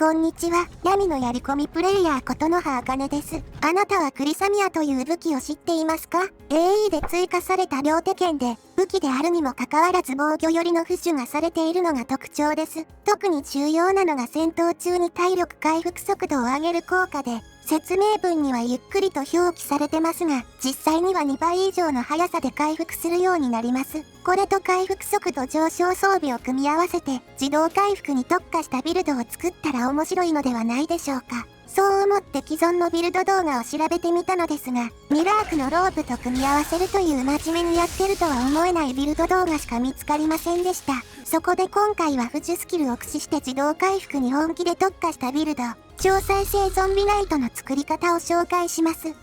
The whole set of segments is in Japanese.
こんにちは、闇のやり込みプレイヤーことのはあかねです。あなたはクリサミアという武器を知っていますか？ AE で追加された両手剣で、武器であるにもかかわらず防御寄りの付属がされているのが特徴です。特に重要なのが戦闘中に体力回復速度を上げる効果で、説明文にはゆっくりと表記されてますが、実際には2倍以上の速さで回復するようになります。これと回復速度上昇装備を組み合わせて、自動回復に特化したビルドを作ったら面白いのではないでしょうか。そう思って既存のビルド動画を調べてみたのですが、ミラークのロープと組み合わせるという真面目にやってるとは思えないビルド動画しか見つかりませんでした。そこで今回は付属スキルを駆使して自動回復に本気で特化したビルド、超再生ゾンビナイトの作り方を紹介します。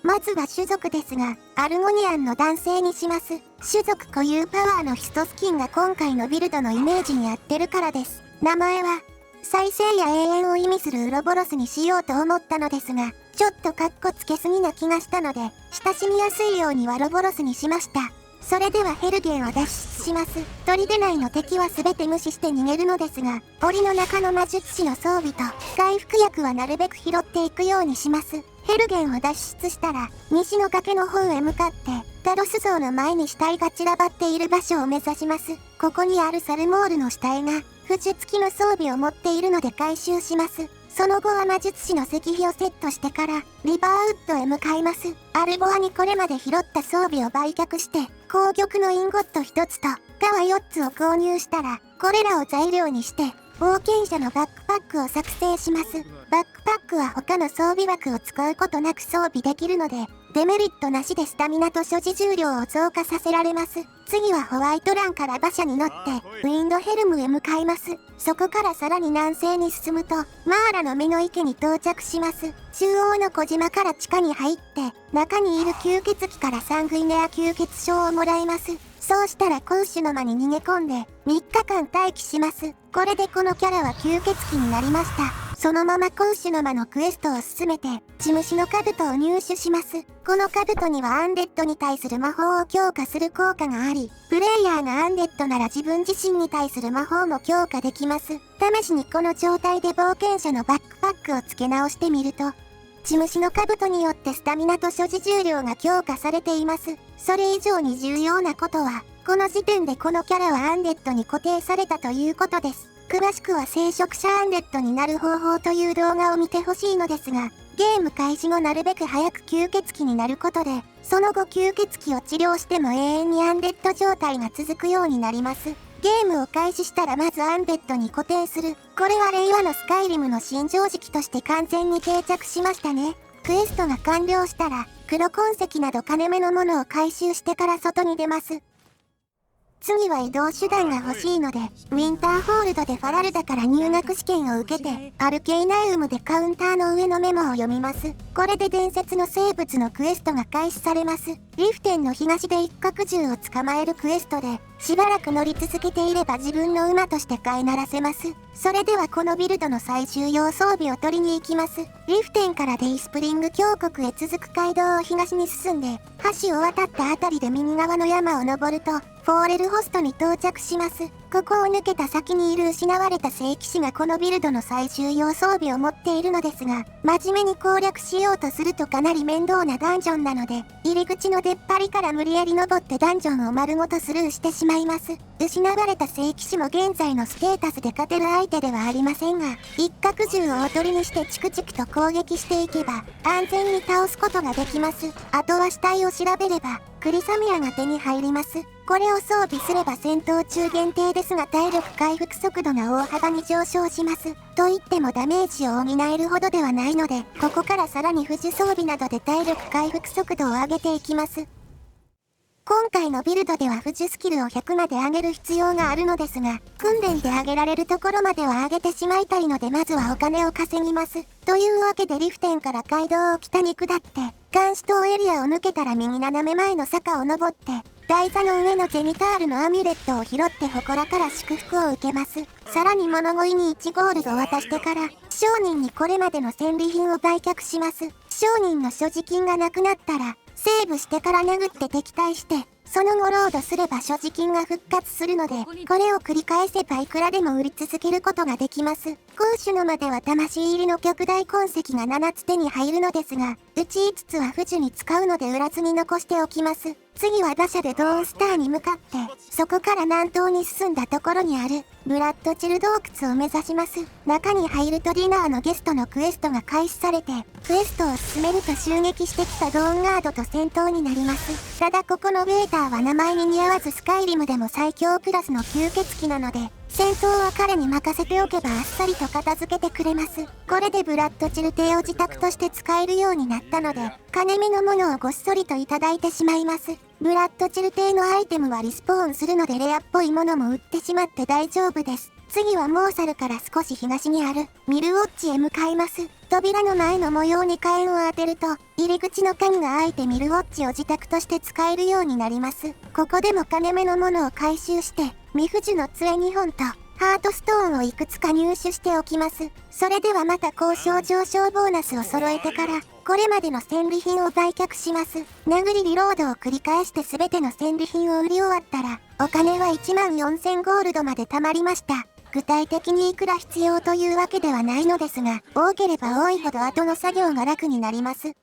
まずは種族ですが、アルゴニアンの男性にします。種族固有パワーのヒトスキンが今回のビルドのイメージに合ってるからです。名前は、再生や永遠を意味するウロボロスにしようと思ったのですが、ちょっとカッコつけすぎな気がしたので、親しみやすいようにワロボロスにしました。それではヘルゲンを脱出します。砦内の敵は全て無視して逃げるのですが、檻の中の魔術師の装備と回復薬はなるべく拾っていくようにします。ヘルゲンを脱出したら、西の崖の方へ向かって、タロス像の前に死体が散らばっている場所を目指します。ここにあるサルモールの死体が、付属付きの装備を持っているので回収します。その後は魔術師の石碑をセットしてから、リバーウッドへ向かいます。アルボアにこれまで拾った装備を売却して、紅玉のインゴット1つと、革4つを購入したら、これらを材料にして、冒険者のバックパックを作成します。バックパックは他の装備枠を使うことなく装備できるので、デメリットなしでスタミナと所持重量を増加させられます。次はホワイトランから馬車に乗って、ウィンドヘルムへ向かいます。そこからさらに南西に進むと、マーラの目の池に到着します。中央の小島から地下に入って、中にいる吸血鬼からサングイネア吸血症をもらいます。そうしたら攻守の間に逃げ込んで、3日間待機します。これでこのキャラは吸血鬼になりました。そのまま攻守の間のクエストを進めて、血虫の兜を入手します。この兜にはアンデッドに対する魔法を強化する効果があり、プレイヤーがアンデッドなら自分自身に対する魔法も強化できます。試しにこの状態で冒険者のバックパックを付け直してみると、血虫の兜によってスタミナと所持重量が強化されています。それ以上に重要なことは、この時点でこのキャラはアンデッドに固定されたということです。詳しくは聖職者アンデッドになる方法という動画を見てほしいのですが、ゲーム開始後なるべく早く吸血鬼になることで、その後吸血鬼を治療しても永遠にアンデッド状態が続くようになります。ゲームを開始したらまずアンデッドに固定する。これは令和のスカイリムの新常識として完全に定着しましたね。クエストが完了したら、黒鉱石など金目のものを回収してから外に出ます。次は移動手段が欲しいので、ウィンターホールドでファラルダから入学試験を受けて、アルケイナウムでカウンターの上のメモを読みます。これで伝説の生物のクエストが開始されます。リフテンの東で一角獣を捕まえるクエストで、しばらく乗り続けていれば自分の馬として飼いならせます。それではこのビルドの最重要装備を取りに行きます。リフテンからデイスプリング峡谷へ続く街道を東に進んで、橋を渡ったあたりで右側の山を登ると、フォーレルホストに到着します。ここを抜けた先にいる失われた聖騎士がこのビルドの最重要装備を持っているのですが、真面目に攻略しようとするとかなり面倒なダンジョンなので、入り口の出っ張りから無理やり登ってダンジョンを丸ごとスルーしてしまいます。失われた聖騎士も現在のステータスで勝てる相手ではありませんが、一角獣をおとりにしてチクチクと攻撃していけば、安全に倒すことができます。あとは死体を調べれば、クリサミアが手に入ります。これを装備すれば戦闘中限定ですが体力回復速度が大幅に上昇します。と言ってもダメージを補えるほどではないので、ここからさらに付属装備などで体力回復速度を上げていきます。今回のビルドでは付属スキルを100まで上げる必要があるのですが、訓練で上げられるところまでは上げてしまいたいのでまずはお金を稼ぎます。というわけでリフテンから街道を北に下って、監視塔エリアを抜けたら右斜め前の坂を登って、台座の上のゼニタールのアミュレットを拾って祠から祝福を受けます。さらに物乞いに1ゴールド渡してから、商人にこれまでの戦利品を売却します。商人の所持金がなくなったら、セーブしてから殴って敵対して、その後ロードすれば所持金が復活するので、これを繰り返せばいくらでも売り続けることができます。攻守の間では魂入りの極大痕跡が7つ手に入るのですが、うち5つは富士に使うので売らずに残しておきます。次は馬車でドーンスターに向かって、そこから南東に進んだところにある、ブラッドチル洞窟を目指します。中に入るとディナーのゲストのクエストが開始されて、クエストを進めると襲撃してきたドーンガードと戦闘になります。ただここのベーターは名前に似合わずスカイリムでも最強クラスの吸血鬼なので、戦闘は彼に任せておけばあっさりと片付けてくれます。これでブラッドチル帝を自宅として使えるようになったので、金目のものをごっそりといただいてしまいます。ブラッドチル帝のアイテムはリスポーンするのでレアっぽいものも売ってしまって大丈夫です。次はモーサルから少し東にあるミルウォッチへ向かいます。扉の前の模様に火炎を当てると、入り口の鍵が開いてミルウォッチを自宅として使えるようになります。ここでも金目のものを回収して、ミフジュの杖2本と、ハートストーンをいくつか入手しておきます。それではまた交渉上昇ボーナスを揃えてから、これまでの戦利品を売却します。殴りリロードを繰り返して全ての戦利品を売り終わったら、お金は14000ゴールドまで貯まりました。具体的にいくら必要というわけではないのですが、多ければ多いほど後の作業が楽になります。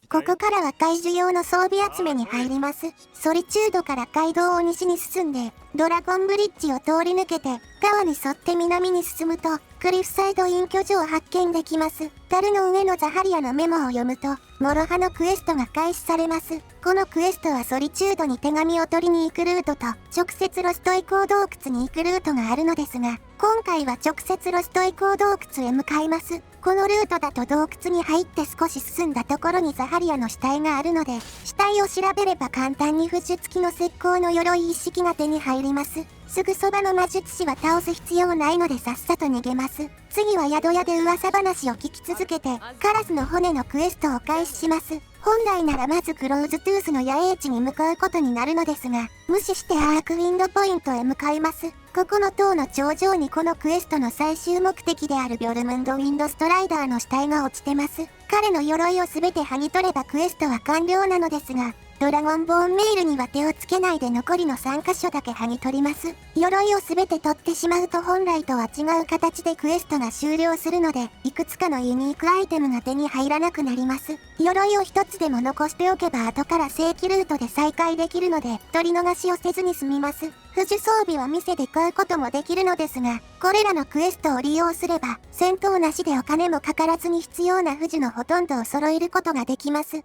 ここからは怪獣用の装備集めに入ります。ソリチュードから街道を西に進んで、ドラゴンブリッジを通り抜けて、川に沿って南に進むと、クリフサイド隠居所を発見できます。樽の上のザハリアのメモを読むと、モロハのクエストが開始されます。このクエストはソリチュードに手紙を取りに行くルートと、直接ロストイコー洞窟に行くルートがあるのですが、今回は直接ロストイコー洞窟へ向かいます。このルートだと洞窟に入って少し進んだところにザハリアの死体があるので、死体を調べれば簡単に不術付きの石膏の鎧一式が手に入ります。すぐそばの魔術師は倒す必要ないのでさっさと逃げます。次は宿屋で噂話を聞き続けて、カラスの骨のクエストを開始します。本来ならまずクローズトゥースの野営地に向かうことになるのですが、無視してアークウィンドポイントへ向かいます。ここの塔の頂上にこのクエストの最終目的であるビョルムンド・ウィンドストライダーの死体が落ちてます。彼の鎧を全て剥ぎ取ればクエストは完了なのですが、ドラゴンボーンメイルには手をつけないで残りの3箇所だけ剥ぎ取ります。鎧を全て取ってしまうと本来とは違う形でクエストが終了するので、いくつかのユニークアイテムが手に入らなくなります。鎧を一つでも残しておけば後から正規ルートで再開できるので、取り逃しをせずに済みます。富士装備は店で買うこともできるのですが、これらのクエストを利用すれば、戦闘なしでお金もかからずに必要な富士のほとんどを揃えることができます。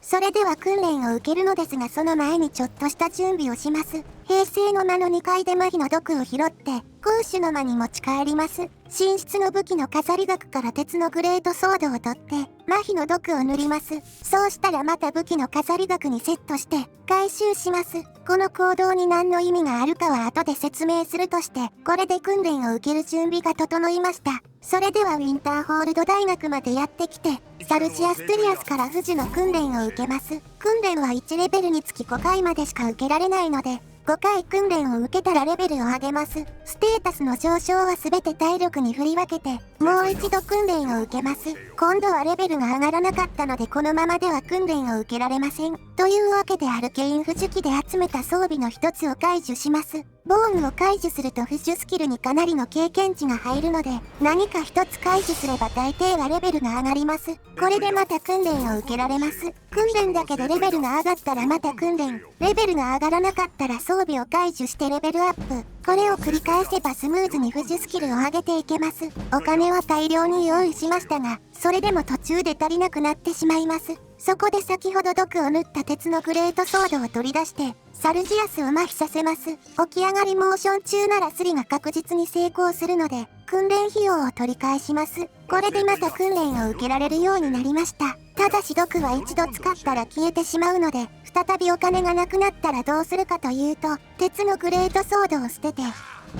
それでは訓練を受けるのですが、その前にちょっとした準備をします。平成の間の2階で麻痺の毒を拾って、攻守の間に持ち帰ります。寝室の武器の飾り額から鉄のグレートソードを取って、麻痺の毒を塗ります。そうしたらまた武器の飾り額にセットして、回収します。この行動に何の意味があるかは後で説明するとして、これで訓練を受ける準備が整いました。それではウィンターホールド大学までやってきて、サルジアストゥリアスから富士の訓練を受けます。訓練は1レベルにつき5回までしか受けられないので、5回訓練を受けたらレベルを上げます。ステータスの上昇は全て体力に振り分けて、もう一度訓練を受けます。今度はレベルが上がらなかったのでこのままでは訓練を受けられません。というわけでアルケイン不樹機で集めた装備の一つを解除します。ボーンを解除すると不樹スキルにかなりの経験値が入るので、何か一つ解除すれば大抵はレベルが上がります。これでまた訓練を受けられます。訓練だけでレベルが上がったらまた訓練。レベルが上がらなかったら装備を解除してレベルアップ。これを繰り返せばスムーズに不樹スキルを上げていけます。お金は大量に用意しましたが、それでも途中で足りなくなってしまいます。そこで先ほど毒を塗った鉄のグレートソードを取り出して、サルジアスを麻痺させます。起き上がりモーション中ならスリが確実に成功するので、訓練費用を取り返します。これでまた訓練を受けられるようになりました。ただし毒は一度使ったら消えてしまうので、再びお金がなくなったらどうするかというと、鉄のグレートソードを捨てて、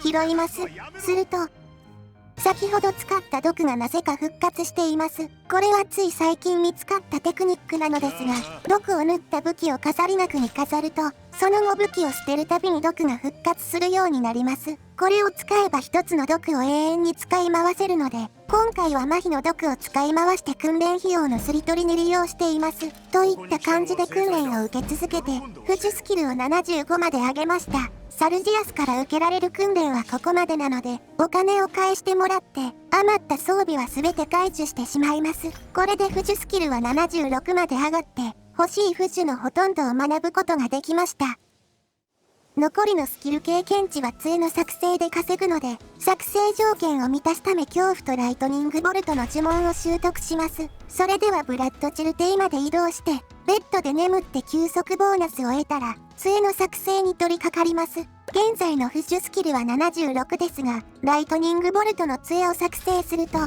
拾います。すると、先ほど使った毒がなぜか復活しています。これはつい最近見つかったテクニックなのですが、毒を塗った武器を飾り額に飾ると、その後武器を捨てるたびに毒が復活するようになります。これを使えば一つの毒を永遠に使い回せるので、今回は麻痺の毒を使い回して訓練費用のすり取りに利用しています。といった感じで訓練を受け続けて、付属スキルを75まで上げました。サルジアスから受けられる訓練はここまでなので、お金を返してもらって、余った装備は全て解除してしまいます。これで付属スキルは76まで上がって、欲しい付属のほとんどを学ぶことができました。残りのスキル経験値は杖の作成で稼ぐので、作成条件を満たすため恐怖とライトニングボルトの呪文を習得します。それではブラッドチル邸まで移動して、ベッドで眠って休息ボーナスを得たら、杖の作成に取り掛かります。現在の付属スキルは76ですが、ライトニングボルトの杖を作成すると、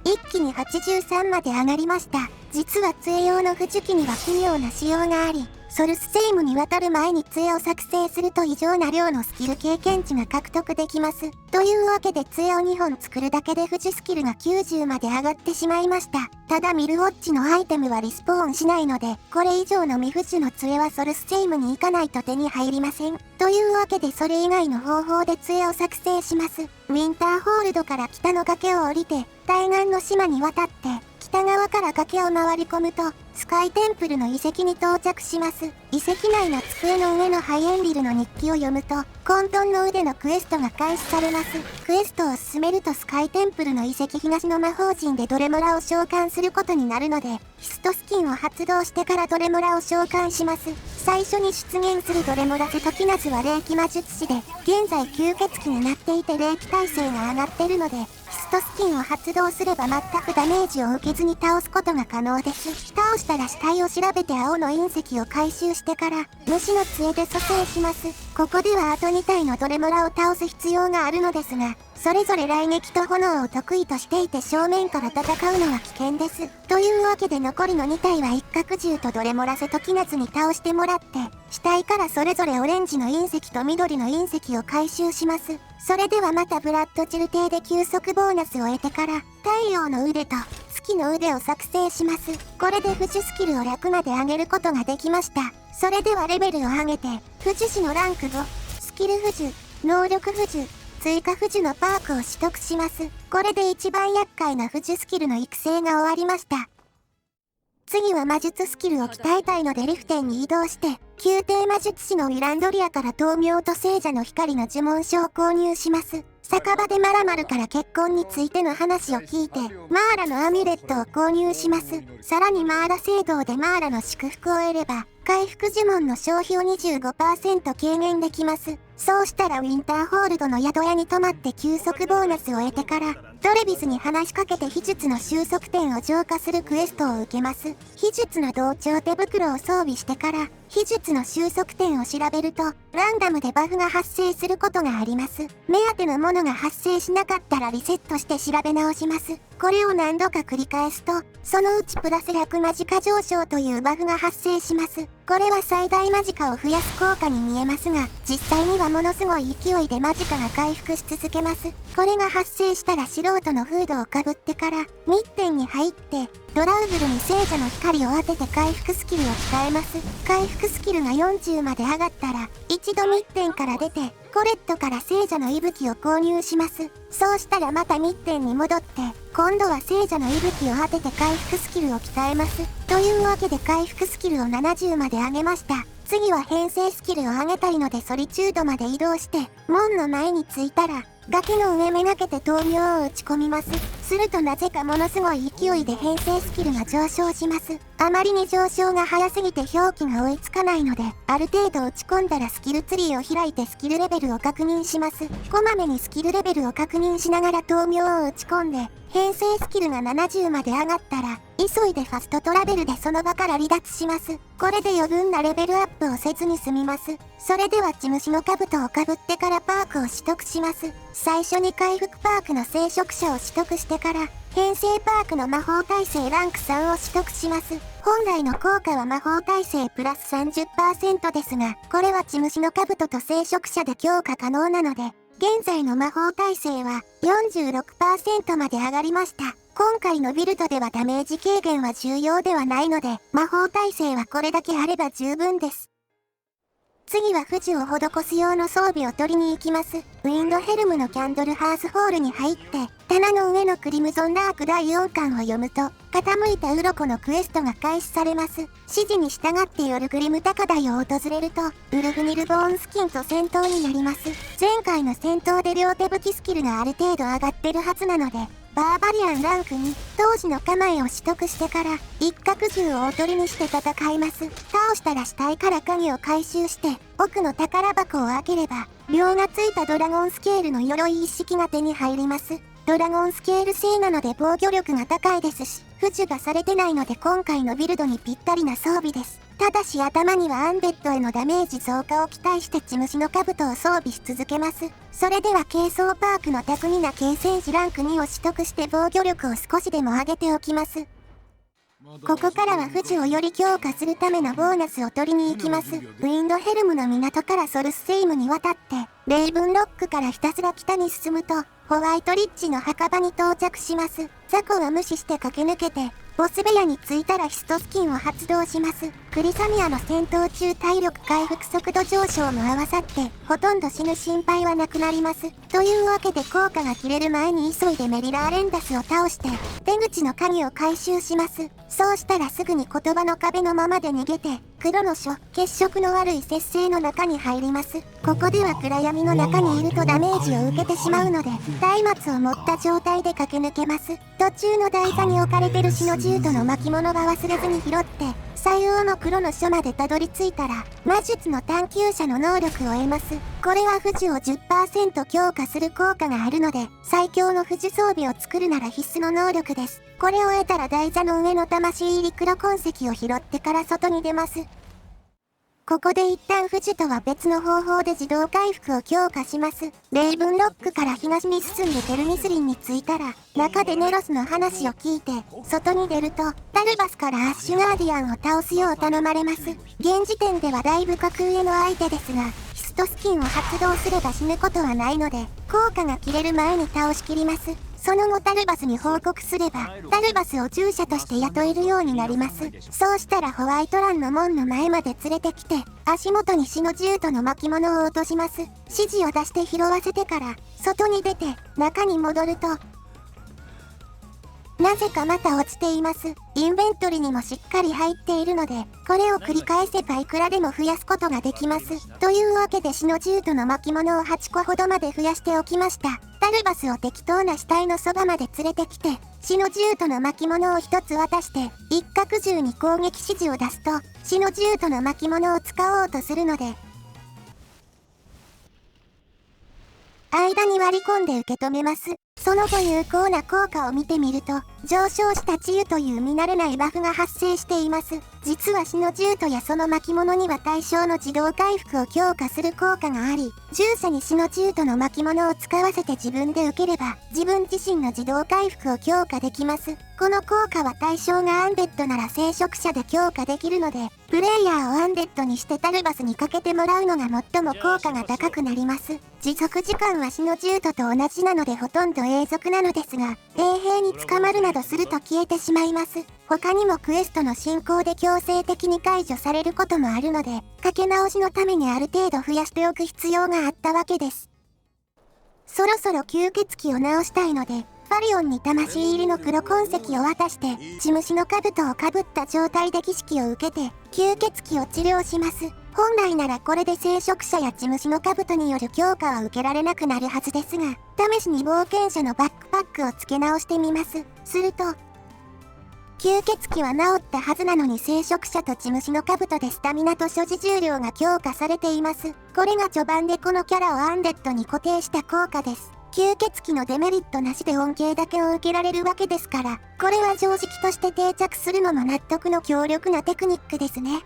一気に83まで上がりました。実は杖用の付属機には奇妙な仕様があり、ソルスセイムに渡る前に杖を作成すると異常な量のスキル経験値が獲得できます。というわけで杖を2本作るだけで付属スキルが90まで上がってしまいました。ただミルウォッチのアイテムはリスポーンしないので、これ以上の未付属の杖はソルスセイムに行かないと手に入りません。というわけでそれ以外の方法で杖を作成します。ウィンターホールドから北の崖を降りて、対岸の島に渡って、北側から崖を回り込むと、スカイテンプルの遺跡に到着します。遺跡内の机の上のハイエンリルの日記を読むと、混沌の腕のクエストが開始されます。クエストを進めるとスカイテンプルの遺跡東の魔法陣でドレモラを召喚することになるので、ヒストスキンを発動してからドレモラを召喚します。最初に出現するドレモラセトキナズは霊気魔術師で、現在吸血鬼になっていて霊気耐性が上がってるので、ヒストスキンを発動すれば全くダメージを受けずに倒すことが可能です。倒したら死体を調べて青の隕石を回収してから虫の杖で蘇生します。ここではあと2体のドレモラを倒す必要があるのですが、それぞれ雷撃と炎を得意としていて正面から戦うのは危険です。というわけで残りの2体は一角獣とドレモラセトキナズに倒してもらって、死体からそれぞれオレンジの隕石と緑の隕石を回収します。それではまたブラッドチル邸で休息ボーナスを得てから、太陽の腕と月の腕を作成します。これで付属スキルを100まで上げることができました。それではレベルを上げて、付属士のランク5、スキル付属、能力付属、追加付属のパークを取得します。これで一番厄介な付属スキルの育成が終わりました。次は魔術スキルを鍛えたいのでリフテンに移動して、宮廷魔術師のウィランドリアから灯明と聖者の光の呪文書を購入します。酒場でマラマルから結婚についての話を聞いて、マーラのアミュレットを購入します。さらにマーラ聖堂でマーラの祝福を得れば、回復呪文の消費を 25% 軽減できます。そうしたらウィンターホールドの宿屋に泊まって休息ボーナスを得てから、ドレビスに話しかけて秘術の収束点を浄化するクエストを受けます。秘術の同調手袋を装備してから、秘術の収束点を調べると、ランダムでバフが発生することがあります。目当てのものが発生しなかったらリセットして調べ直します。これを何度か繰り返すと、そのうちプラス100マジカ上昇というバフが発生します。これは最大マジカを増やす効果に見えますが、実際にはものすごい勢いでマジカが回復し続けます。これが発生したら素人のフードをかぶってから、ミッテンに入って、ドラウブルに聖者の光を当てて回復スキルを鍛えます。回復スキルが40まで上がったら、一度ミッテンから出て、コレットから聖者の息吹を購入します。そうしたらまたミッテンに戻って、今度は聖者の息吹を当てて回復スキルを鍛えます。というわけで回復スキルを70まで上げました。次は編成スキルを上げたいのでソリチュードまで移動して、門の前に着いたら、崖の上めがけて灯明を打ち込みます。するとなぜかものすごい勢いで編成スキルが上昇します。あまりに上昇が早すぎて表記が追いつかないので、ある程度打ち込んだらスキルツリーを開いてスキルレベルを確認します。こまめにスキルレベルを確認しながら灯明を打ち込んで、編成スキルが70まで上がったら、急いでファストトラベルでその場から離脱します。これで余分なレベルアップをせずに済みます。それでは血虫の兜をかぶってからパークを取得します。最初に回復パークの聖職者を取得してから、編成パークの魔法耐性ランク3を取得します。本来の効果は魔法耐性プラス 30% ですが、これは血虫の兜と聖職者で強化可能なので、現在の魔法耐性は 46% まで上がりました。今回のビルドではダメージ軽減は重要ではないので、魔法耐性はこれだけあれば十分です。次は富士を施す用の装備を取りに行きます。ウィンドヘルムのキャンドルハースホールに入って、棚の上のクリムゾンダーク第4巻を読むと、傾いた鱗のクエストが開始されます。指示に従ってヨルグリム高台を訪れると、ウルフニルボーンスキンと戦闘になります。前回の戦闘で両手武器スキルがある程度上がってるはずなので、バーバリアンランクに当時の構えを取得してから一角銃をおとりにして戦います。倒したら死体から鍵を回収して奥の宝箱を開ければ秒がついたドラゴンスケールの鎧一式が手に入ります。ドラゴンスケール製なので防御力が高いですし、付属がされてないので今回のビルドにぴったりな装備です。ただし頭にはアンデッドへのダメージ増加を期待して血虫の兜を装備し続けます。それでは軽装パークの巧みな軽戦士ランク2を取得して防御力を少しでも上げておきます。ここからは富士をより強化するためのボーナスを取りに行きます。ウィンドヘルムの港からソルスセイムに渡って、レイブンロックからひたすら北に進むと、ホワイトリッジの墓場に到着します。雑魚は無視して駆け抜けて、ボス部屋に着いたらヒストスキンを発動します。クリサミアの戦闘中体力回復速度上昇も合わさって、ほとんど死ぬ心配はなくなります。というわけで効果が切れる前に急いでメリラーレンダスを倒して、出口の鍵を回収します。そうしたらすぐに言葉の壁のままで逃げて、黒の書、血色の悪い節制の中に入ります。ここでは暗闇の中にいるとダメージを受けてしまうので、松明を持った状態で駆け抜けます。途中の台座に置かれてる死の銃との巻物が忘れずに拾って、左右の黒の書までたどり着いたら、魔術の探求者の能力を得ます。これは富士を 10% 強化する効果があるので、最強の富士装備を作るなら必須の能力です。これを得たら台座の上の魂入り黒痕跡を拾ってから外に出ます。ここで一旦富士とは別の方法で自動回復を強化します。レイブンロックから東に進んでテルミスリンに着いたら、中でネロスの話を聞いて、外に出ると、タルバスからアッシュガーディアンを倒すよう頼まれます。現時点ではだいぶ格上の相手ですが、ヒストスキンを発動すれば死ぬことはないので、効果が切れる前に倒しきります。その後タルバスに報告すれば、タルバスを従者として雇えるようになります。そうしたらホワイトランの門の前まで連れてきて、足元に死の銃との巻物を落とします。指示を出して拾わせてから、外に出て、中に戻ると、なぜかまた落ちています。インベントリにもしっかり入っているので、これを繰り返せばいくらでも増やすことができます。というわけで死の銃との巻物を8個ほどまで増やしておきました。タルバスを適当な死体のそばまで連れてきて、死の銃との巻物を1つ渡して、一角銃に攻撃指示を出すと、死の銃との巻物を使おうとするので、間に割り込んで受け止めます。その後有効な効果を見てみると、上昇した治癒という見慣れないバフが発生しています。実は死の銃とやその巻物には対象の自動回復を強化する効果があり、従者に死の銃との巻物を使わせて自分で受ければ、自分自身の自動回復を強化できます。この効果は対象がアンデッドなら聖職者で強化できるので、プレイヤーをアンデッドにしてタルバスにかけてもらうのが最も効果が高くなります。持続時間は死の銃と同じなのでほとんど永続なのですが、衛兵に捕まるなどすると消えてしまいます。他にもクエストの進行で強制的に解除されることもあるので、かけ直しのためにある程度増やしておく必要があったわけです。そろそろ吸血鬼を直したいので、ファリオンに魂入りの黒痕跡を渡して、血虫の兜をかぶった状態で儀式を受けて、吸血鬼を治療します。本来ならこれで聖職者や血虫の兜による強化は受けられなくなるはずですが、試しに冒険者のバックパックを付け直してみます。すると、吸血鬼は治ったはずなのに聖職者と血虫の兜でスタミナと所持重量が強化されています。これが序盤でこのキャラをアンデッドに固定した効果です。吸血鬼のデメリットなしで恩恵だけを受けられるわけですから、これは常識として定着するのも納得の強力なテクニックですね。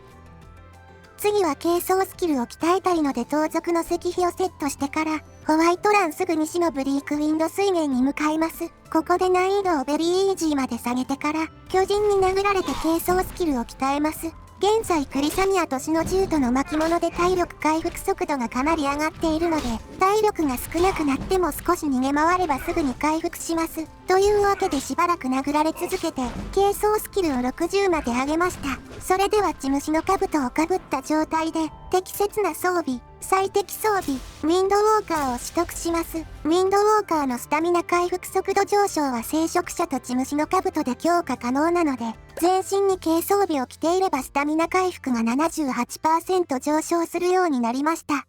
次は軽装スキルを鍛えたいので盗賊の石碑をセットしてから、ホワイトランすぐ西のブリークウィンド水源に向かいます。ここで難易度をベリーイージーまで下げてから、巨人に殴られて軽装スキルを鍛えます。現在クリサミアとシノジュートの巻物で体力回復速度がかなり上がっているので、体力が少なくなっても少し逃げ回ればすぐに回復します。というわけでしばらく殴られ続けて、軽装スキルを60まで上げました。それでは血虫の兜をかぶった状態で、適切な装備、最適装備、ウィンドウォーカーを取得します。ウィンドウォーカーのスタミナ回復速度上昇は聖職者と血虫の兜で強化可能なので、全身に軽装備を着ていればスタミナ回復が 78% 上昇するようになりました。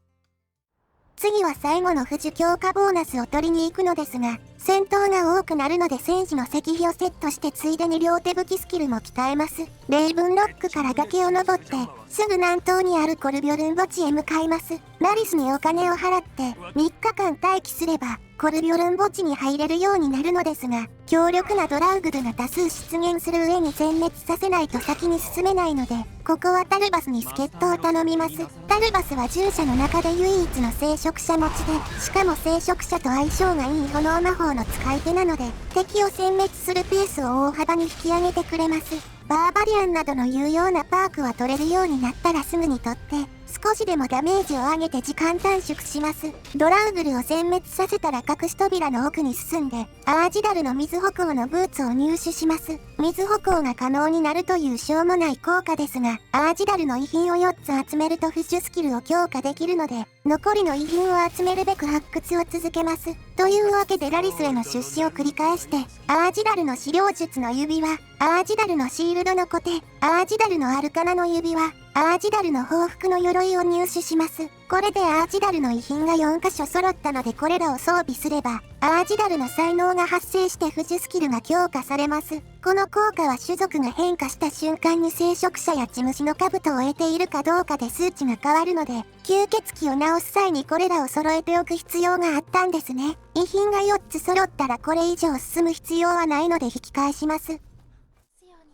次は最後の富士強化ボーナスを取りに行くのですが、戦闘が多くなるので戦士の石碑をセットしてついでに両手武器スキルも鍛えます。レイブンロックから崖を登って、すぐ南東にあるコルビョルン墓地へ向かいます。ラリスにお金を払って3日間待機すれば、コルビョルン墓地に入れるようになるのですが、強力なドラウグルが多数出現する上に殲滅させないと先に進めないので、ここはタルバスに助っ人を頼みます。タルバスは従者の中で唯一の聖職者持ちで、しかも聖職者と相性がいい炎魔法の使い手なので、敵を殲滅するペースを大幅に引き上げてくれます。バーバリアンなどの有用なパークは取れるようになったらすぐに取って、少しでもダメージを上げて時間短縮します。ドラウグルを殲滅させたら隠し扉の奥に進んで、アージダルの水歩行のブーツを入手します。水歩行が可能になるというしょうもない効果ですが、アージダルの遺品を4つ集めるとフッシュスキルを強化できるので、残りの遺品を集めるべく発掘を続けます。というわけでラリスへの出資を繰り返して、アージダルの資料術の指輪、アージダルのシールドのコテ、アージダルのアルカナの指輪、アージダルの報復の鎧を入手します。これでアージダルの遺品が4箇所揃ったのでこれらを装備すれば、アージダルの才能が発生して富士スキルが強化されます。この効果は種族が変化した瞬間に聖職者や血虫の兜を得ているかどうかで数値が変わるので、吸血鬼を治す際にこれらを揃えておく必要があったんですね。遺品が4つ揃ったらこれ以上進む必要はないので引き返します。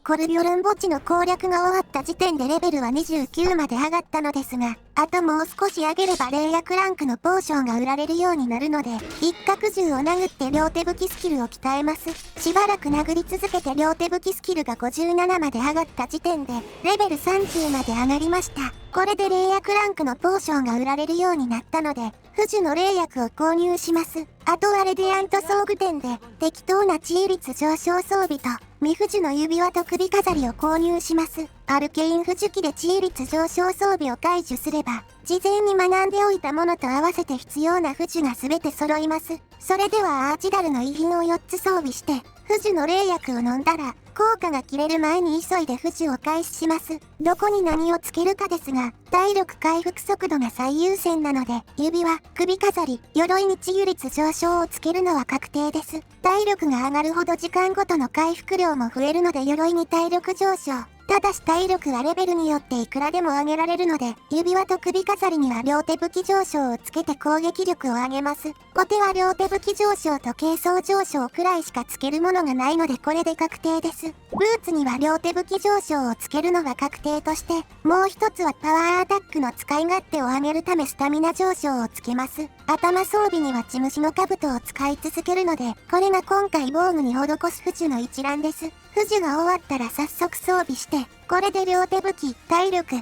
コルビョルン墓地の攻略が終わった時点でレベルは29まで上がったのですが、あともう少し上げれば霊薬ランクのポーションが売られるようになるので、一角銃を殴って両手武器スキルを鍛えます。しばらく殴り続けて両手武器スキルが57まで上がった時点で、レベル30まで上がりました。これで霊薬ランクのポーションが売られるようになったので、富士の霊薬を購入します。あとはレディアント装具店で、適当な治癒率上昇装備と、未富士の指輪と首飾りを購入します。アルケイン富士機で治癒率上昇装備を解除すれば、事前に学んでおいたものと合わせて必要な富士が全て揃います。それではアーチダルの遺品を4つ装備して、富士の霊薬を飲んだら、効果が切れる前に急いで富士を開始します。どこに何をつけるかですが、体力回復速度が最優先なので、指輪、首飾り、鎧に治癒率上昇をつけるのは確定です。体力が上がるほど時間ごとの回復量も増えるので鎧に体力上昇。ただし体力はレベルによっていくらでも上げられるので、指輪と首飾りには両手武器上昇をつけて攻撃力を上げます。後手は両手武器上昇と軽装上昇くらいしかつけるものがないのでこれで確定です。ブーツには両手武器上昇をつけるのが確定として、もう一つはパワーアタックの使い勝手を上げるためスタミナ上昇をつけます。頭装備には血虫の兜を使い続けるので、これが今回防具に施す富士の一覧です。富士が終わったら早速装備して、これで両手武器、体力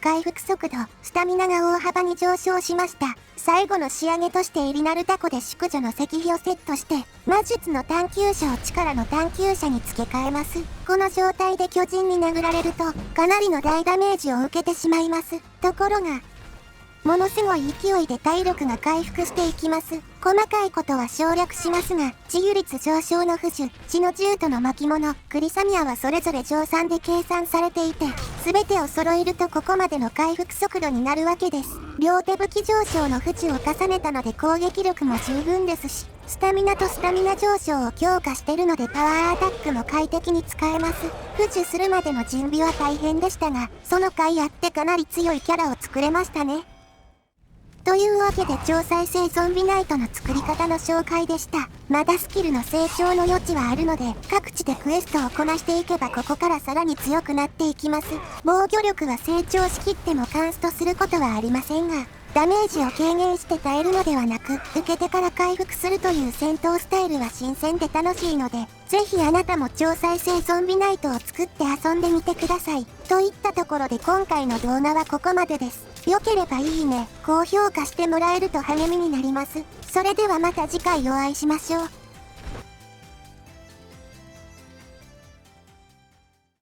回復速度、スタミナが大幅に上昇しました。最後の仕上げとしてエリナルタコで淑女の石碑をセットして、魔術の探求者を力の探求者に付け替えます。この状態で巨人に殴られると、かなりの大ダメージを受けてしまいます。ところが、ものすごい勢いで体力が回復していきます。細かいことは省略しますが、治癒率上昇の不死、血の獣との巻物、クリサミアはそれぞれ乗算で計算されていて、すべてを揃えるとここまでの回復速度になるわけです。両手武器上昇の不死を重ねたので攻撃力も十分ですし、スタミナとスタミナ上昇を強化してるのでパワーアタックも快適に使えます。駆除するまでの準備は大変でしたが、その甲斐あってかなり強いキャラを作れましたね。というわけで超再生ゾンビナイトの作り方の紹介でした。まだスキルの成長の余地はあるので、各地でクエストをこなしていけばここからさらに強くなっていきます。防御力は成長しきってもカンストすることはありませんが、ダメージを軽減して耐えるのではなく、受けてから回復するという戦闘スタイルは新鮮で楽しいので、ぜひあなたも超再生ゾンビナイトを作って遊んでみてください。といったところで今回の動画はここまでです。良ければいいね、高評価してもらえると励みになります。それではまた次回お会いしましょう。